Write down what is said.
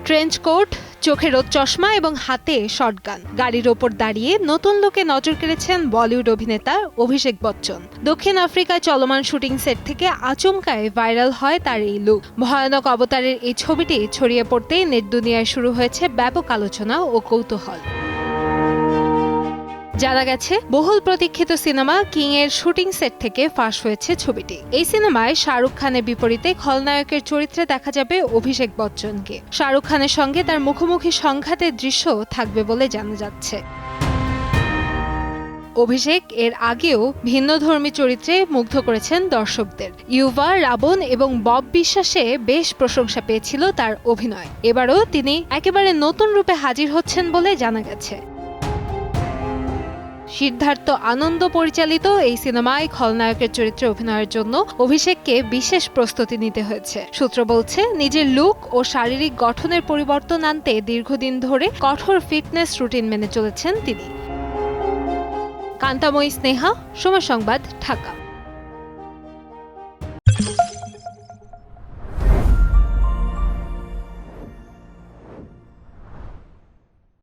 Trench coat, চোখে রোদ চশমা এবং হাতে শটগান, গাড়ির ওপর দাঁড়িয়ে নতুন লোকে নজর কেড়েছেন বলিউড অভিনেতা অভিষেক বচ্চন। দক্ষিণ আফ্রিকায় চলমান শুটিং সেট থেকে আচমকায় ভাইরাল হয় তার এই লুক। ভয়ানক অবতারের এই ছবিটি ছড়িয়ে পড়তেই নেট দুনিয়ায় শুরু হয়েছে ব্যাপক আলোচনা ও কৌতূহল। জানা গেছে, বহুল প্রতীক্ষিত সিনেমা কিং এর শুটিং সেট থেকে ফাঁস হয়েছে ছবিটি। এই সিনেমায় শাহরুখ খানের বিপরীতে খলনায়কের চরিত্রে দেখা যাবে অভিষেক বচ্চনকে। শাহরুখ খানের সঙ্গে তার মুখোমুখি সংঘাতের দৃশ্য থাকবে বলে জানা যাচ্ছে। অভিষেক এর আগেও ভিন্নধর্মী চরিত্রে মুগ্ধ করেছেন দর্শকদের। ইউভা, রাবণ এবং বব বিশ্বাসে বেশ প্রশংসা পেয়েছিল তার অভিনয়। এবারও তিনি একেবারে নতুন রূপে হাজির হচ্ছেন বলে জানা গেছে। সিদ্ধার্থ আনন্দ পরিচালিত এই সিনেমায় খলনায়কের চরিত্রে অভিনয়ের জন্য অভিষেককে বিশেষ প্রস্তুতি নিতে হয়েছে। সূত্র বলছে, নিজের লুক ও শারীরিক গঠনের পরিবর্তন আনতে দীর্ঘদিন ধরে কঠোর ফিটনেস রুটিন মেনে চলেছেন তিনি। কান্তাময়ী স্নেহা, সময় সংবাদ, ঢাকা।